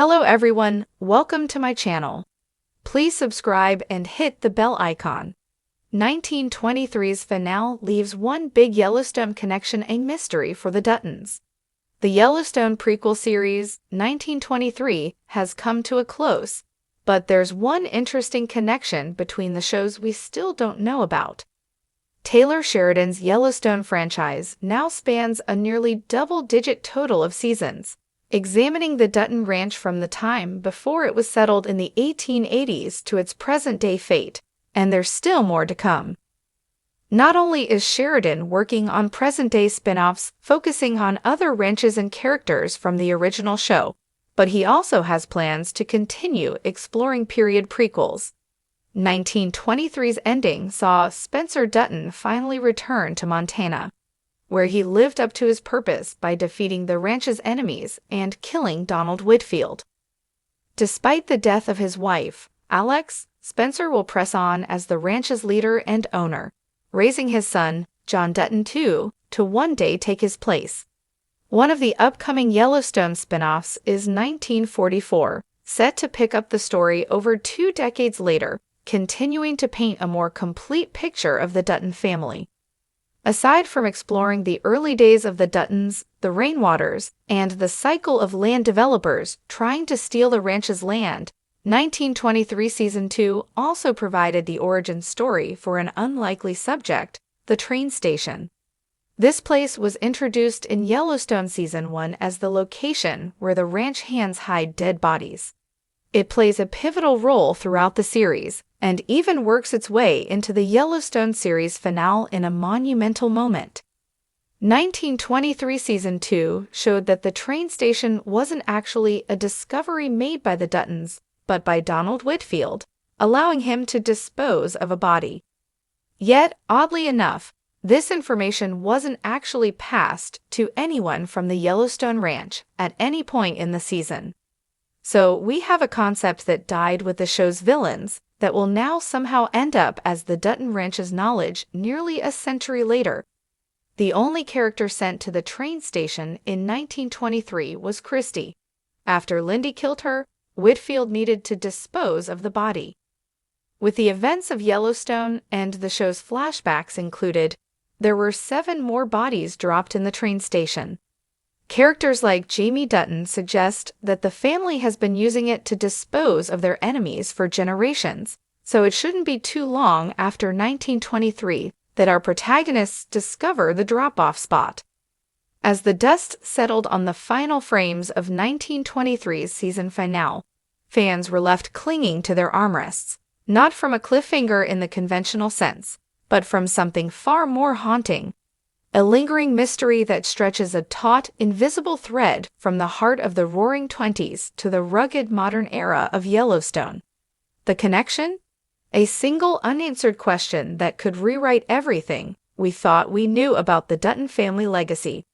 Hello everyone, welcome to my channel. Please subscribe and hit the bell icon. 1923's finale leaves one big Yellowstone connection a mystery for the Duttons. The Yellowstone prequel series, 1923, has come to a close, but there's one interesting connection between the shows we still don't know about. Taylor Sheridan's Yellowstone franchise now spans a nearly double-digit total of seasons, examining the Dutton Ranch from the time before it was settled in the 1880s to its present-day fate, and there's still more to come. Not only is Sheridan working on present-day spin-offs focusing on other ranches and characters from the original show, but he also has plans to continue exploring period prequels. 1923's ending saw Spencer Dutton finally return to Montana, where he lived up to his purpose by defeating the ranch's enemies and killing Donald Whitfield. Despite the death of his wife, Alex, Spencer will press on as the ranch's leader and owner, raising his son, John Dutton II, to one day take his place. One of the upcoming Yellowstone spin-offs is 1944, set to pick up the story over 2 decades later, continuing to paint a more complete picture of the Dutton family. Aside from exploring the early days of the Duttons, the Rainwaters, and the cycle of land developers trying to steal the ranch's land, 1923 Season 2 also provided the origin story for an unlikely subject, the train station. This place was introduced in Yellowstone Season 1 as the location where the ranch hands hide dead bodies. It plays a pivotal role throughout the series, and even works its way into the Yellowstone series finale in a monumental moment. 1923 Season 2 showed that the train station wasn't actually a discovery made by the Duttons, but by Donald Whitfield, allowing him to dispose of a body. Yet, oddly enough, this information wasn't actually passed to anyone from the Yellowstone Ranch at any point in the season. So we have a concept that died with the show's villains that will now somehow end up as the Dutton Ranch's knowledge nearly a century later. The only character sent to the train station in 1923 was Christy. After Lindy killed her, Whitfield needed to dispose of the body. With the events of Yellowstone and the show's flashbacks included, there were 7 more bodies dropped in the train station. Characters like Jamie Dutton suggest that the family has been using it to dispose of their enemies for generations, so it shouldn't be too long after 1923 that our protagonists discover the drop-off spot. As the dust settled on the final frames of 1923's season finale, fans were left clinging to their armrests, not from a cliffhanger in the conventional sense, but from something far more haunting. A lingering mystery that stretches a taut, invisible thread from the heart of the Roaring Twenties to the rugged modern era of Yellowstone. The connection? A single unanswered question that could rewrite everything we thought we knew about the Dutton family legacy.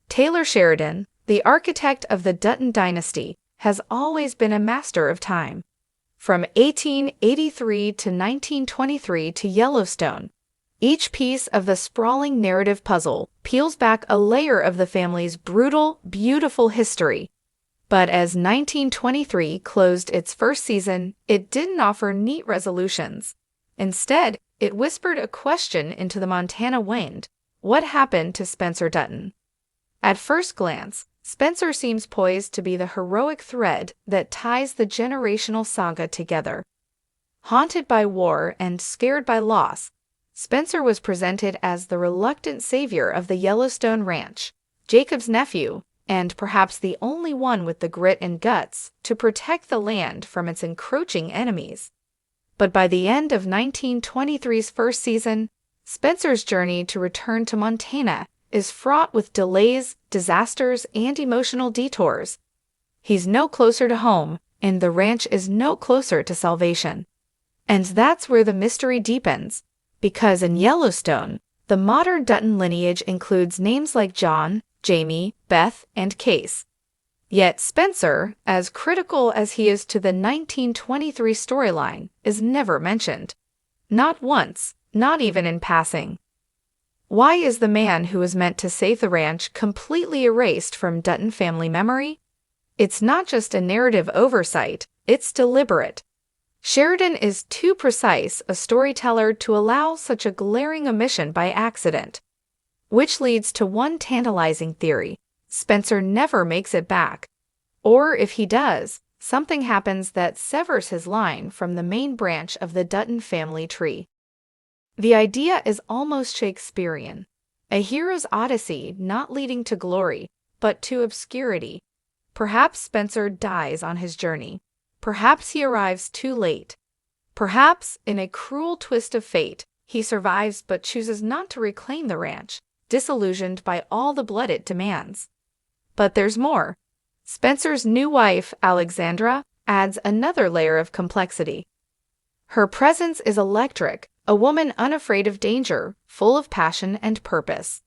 Taylor Sheridan, the architect of the Dutton dynasty, has always been a master of time. From 1883 to 1923 to Yellowstone, each piece of the sprawling narrative puzzle peels back a layer of the family's brutal, beautiful history. But as 1923 closed its first season, it didn't offer neat resolutions. Instead, it whispered a question into the Montana wind: what happened to Spencer Dutton? At first glance, Spencer seems poised to be the heroic thread that ties the generational saga together. Haunted by war and scared by loss, Spencer was presented as the reluctant savior of the Yellowstone Ranch, Jacob's nephew, and perhaps the only one with the grit and guts to protect the land from its encroaching enemies. But by the end of 1923's first season, Spencer's journey to return to Montana is fraught with delays, disasters, and emotional detours. He's no closer to home, and the ranch is no closer to salvation. And that's where the mystery deepens. Because in Yellowstone, the modern Dutton lineage includes names like John, Jamie, Beth, and Case. Yet Spencer, as critical as he is to the 1923 storyline, is never mentioned. Not once, not even in passing. Why is the man who was meant to save the ranch completely erased from Dutton family memory? It's not just a narrative oversight, it's deliberate. Sheridan is too precise a storyteller to allow such a glaring omission by accident. Which leads to one tantalizing theory: Spencer never makes it back. Or if he does, something happens that severs his line from the main branch of the Dutton family tree. The idea is almost Shakespearean. A hero's odyssey not leading to glory, but to obscurity. Perhaps Spencer dies on his journey. Perhaps he arrives too late. Perhaps, in a cruel twist of fate, he survives but chooses not to reclaim the ranch, disillusioned by all the blood it demands. But there's more. Spencer's new wife, Alexandra, adds another layer of complexity. Her presence is electric, a woman unafraid of danger, full of passion and purpose.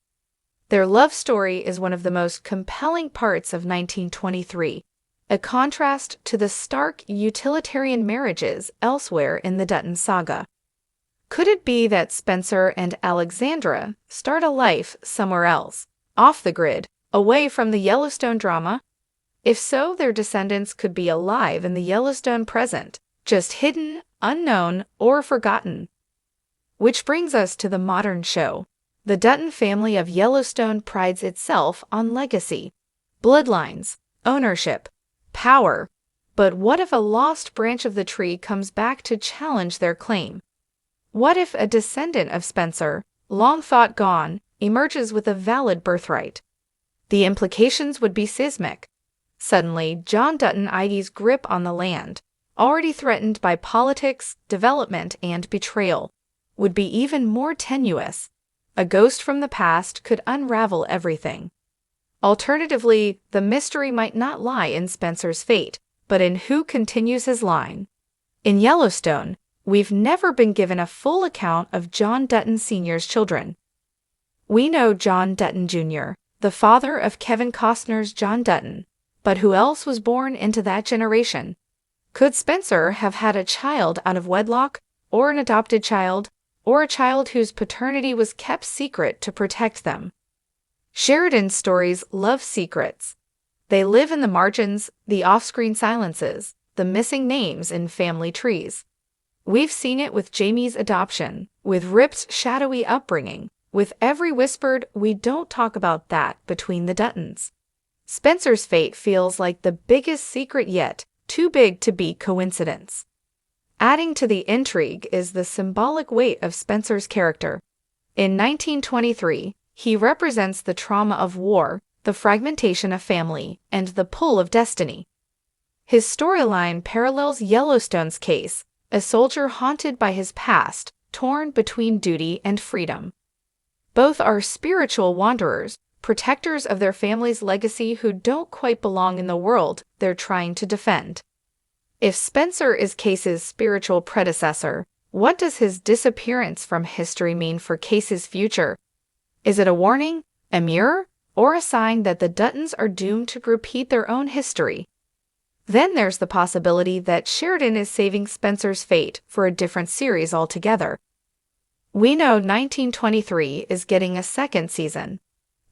Their love story is one of the most compelling parts of 1923, a contrast to the stark utilitarian marriages elsewhere in the Dutton saga. Could it be that Spencer and Alexandra start a life somewhere else, off the grid, away from the Yellowstone drama? If so, their descendants could be alive in the Yellowstone present, just hidden, unknown, or forgotten. Which brings us to the modern show. The Dutton family of Yellowstone prides itself on legacy, bloodlines, ownership, power. But what if a lost branch of the tree comes back to challenge their claim? What if a descendant of Spencer, long thought gone, emerges with a valid birthright? The implications would be seismic. Suddenly, John Dutton ID's grip on the land, already threatened by politics, development, and betrayal, would be even more tenuous. A ghost from the past could unravel everything. Alternatively, the mystery might not lie in Spencer's fate, but in who continues his line. In Yellowstone, we've never been given a full account of John Dutton Sr.'s children. We know John Dutton Jr., the father of Kevin Costner's John Dutton, but who else was born into that generation? Could Spencer have had a child out of wedlock, or an adopted child, or a child whose paternity was kept secret to protect them? Sheridan's stories love secrets. They live in the margins, the off-screen silences, the missing names in family trees. We've seen it with Jamie's adoption, with Rip's shadowy upbringing, with every whispered "we don't talk about that" between the Duttons. Spencer's fate feels like the biggest secret yet, too big to be coincidence. Adding to the intrigue is the symbolic weight of Spencer's character. In 1923, he represents the trauma of war, the fragmentation of family, and the pull of destiny. His storyline parallels Yellowstone's case, a soldier haunted by his past, torn between duty and freedom. Both are spiritual wanderers, protectors of their family's legacy who don't quite belong in the world they're trying to defend. If Spencer is Case's spiritual predecessor, what does his disappearance from history mean for Case's future? Is it a warning, a mirror, or a sign that the Duttons are doomed to repeat their own history? Then there's the possibility that Sheridan is saving Spencer's fate for a different series altogether. We know 1923 is getting a second season.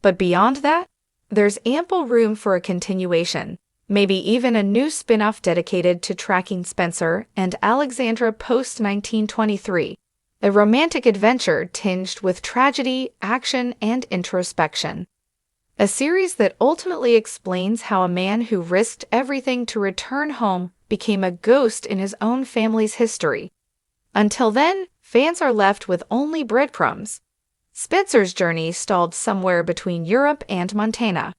But beyond that, there's ample room for a continuation, maybe even a new spin-off dedicated to tracking Spencer and Alexandra post-1923, a romantic adventure tinged with tragedy, action, and introspection. A series that ultimately explains how a man who risked everything to return home became a ghost in his own family's history. Until then, fans are left with only breadcrumbs. Spencer's journey stalled somewhere between Europe and Montana,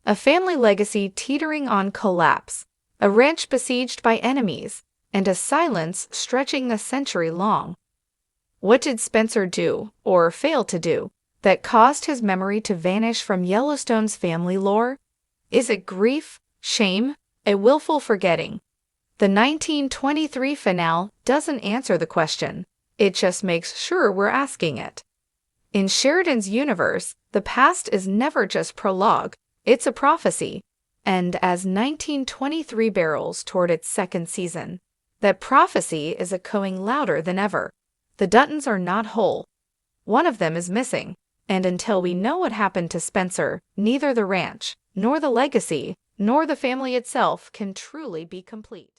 a family legacy teetering on collapse, a ranch besieged by enemies, and a silence stretching a century long. What did Spencer do, or fail to do, that caused his memory to vanish from Yellowstone's family lore? Is it grief, shame, a willful forgetting? The 1923 finale doesn't answer the question, it just makes sure we're asking it. In Sheridan's universe, the past is never just prologue, it's a prophecy. And as 1923 barrels toward its second season, that prophecy is echoing louder than ever. The Duttons are not whole. One of them is missing, and until we know what happened to Spencer, neither the ranch nor the legacy nor the family itself can truly be complete.